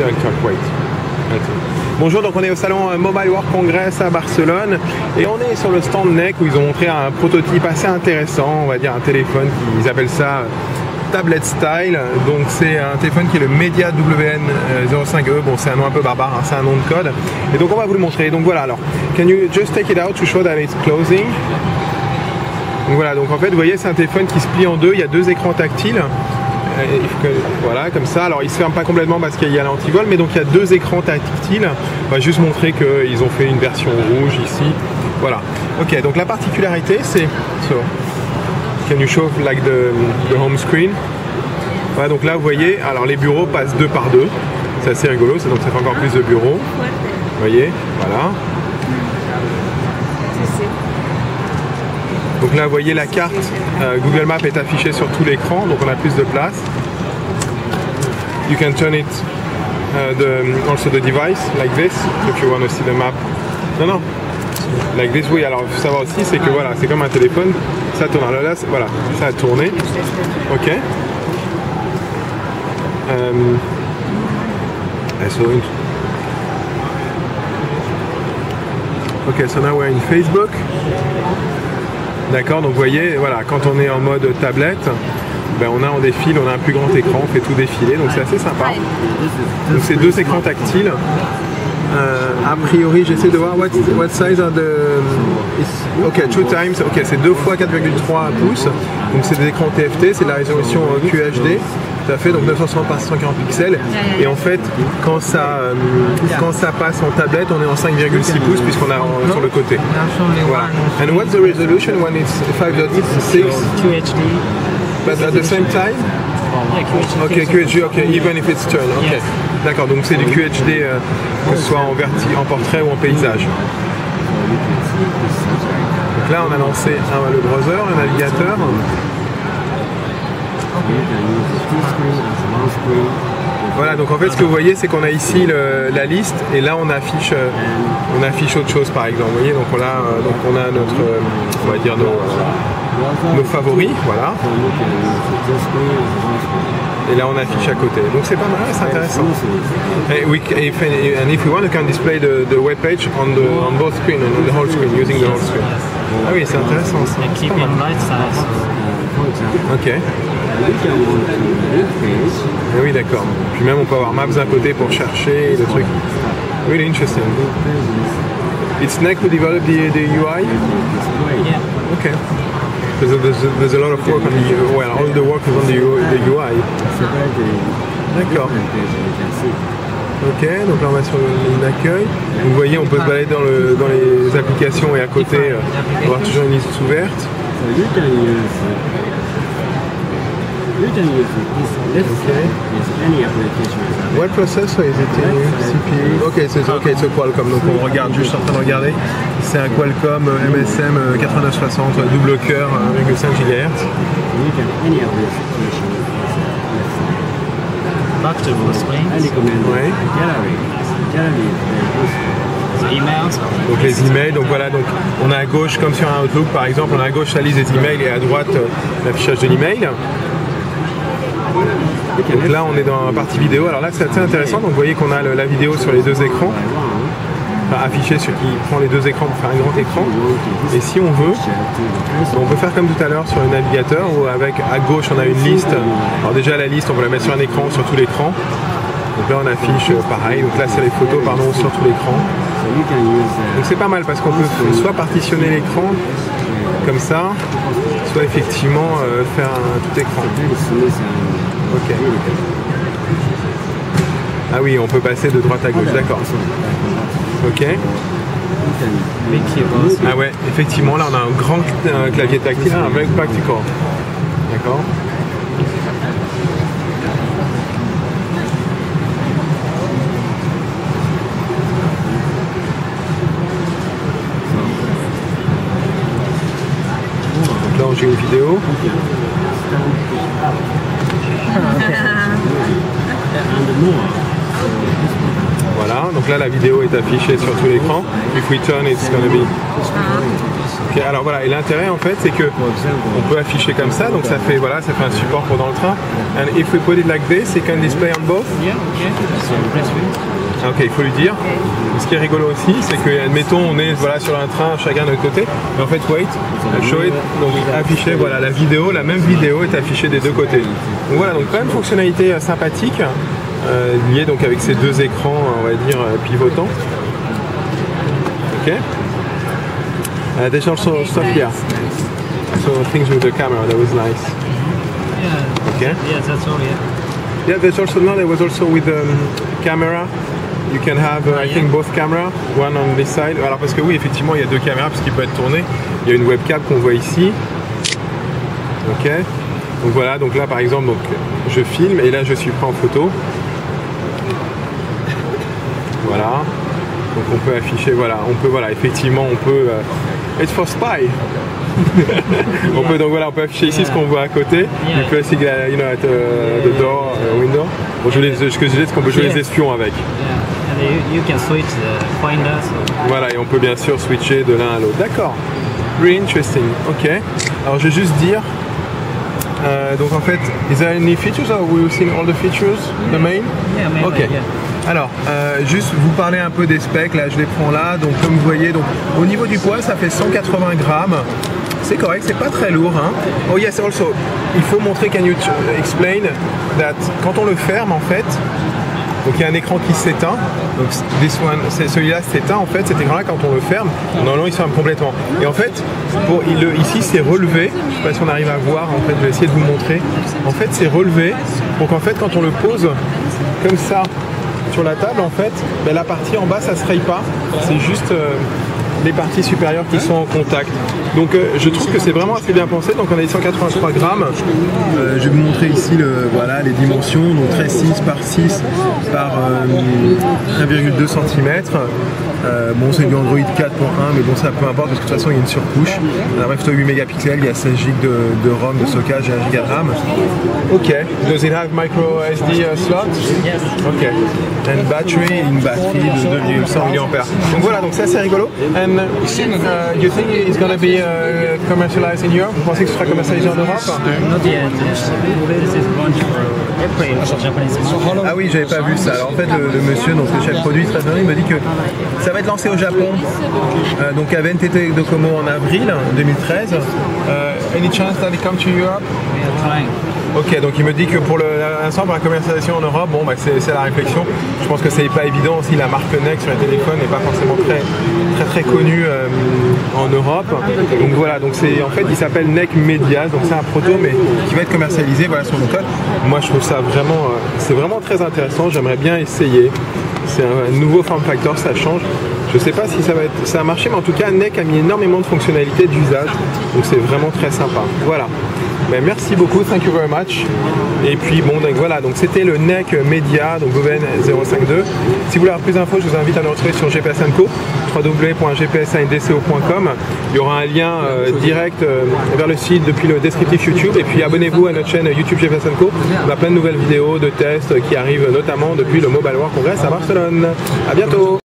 don't talk, wait. Bonjour, donc on est au salon Mobile World Congress à Barcelone et on est sur le stand NEC où ils ont montré un prototype assez intéressant, on va dire un téléphone ils appellent ça tablet style. Donc c'est un téléphone qui est le Media WN05E, bon c'est un nom un peu barbare, hein, c'est un nom de code et donc on va vous le montrer. Donc voilà, alors can you just take it out to show that it's closing. Donc voilà, donc en fait vous voyez c'est un téléphone qui se plie en deux, il y a deux écrans tactiles. Voilà, comme ça. Alors il se ferme pas complètement parce qu'il y a l'antivol, mais donc il y a deux écrans tactiles. On va juste montrer qu'ils ont fait une version rouge ici. Voilà. Ok, donc la particularité c'est can you show like the home screen. Voilà, donc là vous voyez, alors les bureaux passent deux par deux. C'est assez rigolo, donc ça fait encore plus de bureaux. Vous voyez, voilà. Donc là, vous voyez la carte Google Maps est affichée sur tout l'écran, donc on a plus de place. You can turn it also the device like this if you want to see the map. Non, like this. Oui, alors il faut savoir aussi, c'est que voilà, c'est comme un téléphone, ça tourne. Alors là, voilà, ça a tourné. Ok. Ok, so now we're in Facebook. D'accord, donc vous voyez, voilà, quand on est en mode tablette, ben on défile, on a un plus grand écran, on fait tout défiler, donc c'est assez sympa. Donc c'est deux écrans tactiles. A priori, j'essaie de voir what size are the... Ok, 2 times, ok, c'est 2 fois 4,3 pouces, donc c'est des écrans TFT, c'est de la résolution QHD. Tout à fait, donc 960 par 140 pixels. Et en fait, quand ça passe en tablette, on est en 5,6 pouces puisqu'on a sur le côté. Voilà. And what's the resolution when it's 5.6? QHD. But at the same time? Yeah, QHD. Ok, QHD, ok, even if it's turned. Ok. D'accord, donc c'est du QHD que ce soit en portrait ou en paysage. Donc là, on a lancé le browser, le navigateur. Voilà, donc en fait ce que vous voyez c'est qu'on a ici la liste et là on affiche autre chose par exemple. Vous voyez, donc on a notre on va dire nos favoris, voilà. Et là on affiche à côté. Donc c'est pas mal, c'est intéressant. And if we want, we can display the web page on both screen, on the whole screen, using the whole screen. Ah oui, c'est intéressant ça. Keep in right size. Ok. Et oui, d'accord. Puis même on peut avoir Maps d'un côté pour chercher le truc. Really interesting. It's NEC who developed the UI? Yeah. Okay. There's a lot of work on the UI. Well, all the work is on the UI. D'accord. Ok, donc là on va sur le ligne d'accueil. Vous voyez, on peut se balader dans les applications et à côté, avoir toujours une liste ouverte. Okay. What processor is it in CPU? Ok, c'est Qualcomm, donc on regarde, juste en train de regarder. C'est un Qualcomm MSM 8960 double cœur 1,5 GHz. Back to full screen. Ouais. Donc les emails, donc voilà, donc on a à gauche comme sur un Outlook par exemple, on a à gauche la liste des emails et à droite l'affichage de l'email. Donc là on est dans la partie vidéo, alors là c'est assez intéressant, donc vous voyez qu'on a la vidéo sur les deux écrans, enfin, affichée sur qui prend les deux écrans pour faire un grand écran. Et si on veut, on peut faire comme tout à l'heure sur le navigateur où avec à gauche on a une liste. Alors déjà la liste on peut la mettre sur un écran, sur tout l'écran. Donc là on affiche pareil, donc là c'est les photos sur tout l'écran. Donc c'est pas mal parce qu'on peut soit partitionner l'écran comme ça, soit effectivement faire un tout écran. Ok. Ah oui, on peut passer de droite à gauche, d'accord. Ok. Ah ouais, effectivement là on a un grand clavier tactile, un very practical. D'accord. Là j'ai une vidéo. Voilà, donc là la vidéo est affichée sur tout l'écran. If we turn, it's gonna be Ok, alors voilà, et l'intérêt en fait c'est que on peut afficher comme ça, donc ça fait voilà, ça fait un support pour dans le train. And if we put it like this, it can display on both. Yeah, okay. So press it. Ok, il faut lui dire. Ce qui est rigolo aussi, c'est que admettons on est voilà sur un train chacun de notre côté, mais en fait wait, show it, donc afficher voilà la vidéo, la même vidéo est affichée des deux côtés. Donc voilà, donc plein de fonctionnalités sympathiques liées donc avec ces deux écrans, on va dire pivotants. Ok. There's also stuff here. So things with the camera, that was nice. Yeah. Okay. Yeah, that's all. Yeah. Yeah, there's also there was also with the camera. You can have, I think, both camera, one on this side. Alors parce que oui, effectivement, il y a deux caméras puisqu'il peut être tourné. Il y a une webcam qu'on voit ici. Ok. Donc voilà, donc là par exemple, donc je filme et là je suis pris en photo. Voilà. Donc on peut afficher, voilà, on peut, voilà, effectivement, on peut. It's for spy. On peut donc voilà, on peut afficher ici ce qu'on voit à côté. You peut aussi, you know, at the door, window. Bon, ce que je disais, c'est qu'on peut jouer les espions avec. Yeah. And you can switch the pointer. So. Voilà, et on peut bien sûr switcher de l'un à l'autre. D'accord. Very interesting. Ok. Alors je vais juste dire. Donc en fait, is there any features or we've seen all the features, the main? Yeah, mainly, Ok. yeah. Alors, juste vous parler un peu des specs, là je les prends là, donc comme vous voyez, donc, au niveau du poids ça fait 180 grammes, c'est correct, c'est pas très lourd. Hein. Oh yes, also, il faut montrer, can you explain that quand on le ferme en fait, donc il y a un écran qui s'éteint, donc celui-là s'éteint en fait, cet écran-là quand on le ferme, normalement il se ferme complètement. Et en fait, ici c'est relevé, je sais pas si on arrive à voir, en fait je vais essayer de vous montrer, en fait c'est relevé, donc en fait quand on le pose comme ça, sur la table en fait, ben, la partie en bas ça se raye pas, c'est juste les parties supérieures qui sont en contact. Donc je trouve que c'est vraiment assez bien pensé. Donc on a les 183 grammes. Je vais vous montrer ici voilà, les dimensions, donc 13,6 par 6 par 1,2 cm. Bon c'est du Android 4.1 mais bon ça peu importe parce que de toute façon il y a une surcouche. On a bref 8 mégapixels, il y a 16 Go de ROM, de stockage et 1 Go de RAM. Ok. Does it have micro SD slot? Yes. Ok. And battery, une batterie de 2,100 mAh. Donc voilà, donc c'est assez rigolo. And you think it's going to be commercialized in Europe? Vous pensez que ce sera commercialisé en Europe? Not yet. This is launch for April for Japanese market. Ah oui, j'avais pas vu ça. Alors en fait, le monsieur, donc le chef produit très bien, il m'a dit que ça va être lancé au Japon, donc à NTT Docomo en avril 2013. Any chance that it come to Europe? We are trying. Ok, donc il me dit que pour l'instant, pour la commercialisation en Europe, bon, bah, c'est la réflexion. Je pense que c'est pas évident aussi, la marque NEC sur les téléphones n'est pas forcément très connue en Europe. Donc voilà, donc c'est en fait, il s'appelle NEC Medias, donc c'est un proto, mais qui va être commercialisé, voilà sur le code. Moi, je trouve ça vraiment, c'est vraiment très intéressant. J'aimerais bien essayer. C'est un nouveau form factor, ça change. Je sais pas si ça va marcher, mais en tout cas, NEC a mis énormément de fonctionnalités d'usage, donc c'est vraiment très sympa. Voilà. Ben, merci beaucoup, thank you very much. Et puis bon, donc voilà, donc c'était le NEC Media, donc Goven 052. Si vous voulez avoir plus d'infos, je vous invite à nous retrouver sur GPS & Co, www.gpsandco.com. Il y aura un lien direct vers le site depuis le descriptif YouTube. Et puis abonnez-vous à notre chaîne YouTube GPS & Co. On a plein de nouvelles vidéos de tests qui arrivent notamment depuis le Mobile World Congress à Barcelone. À bientôt.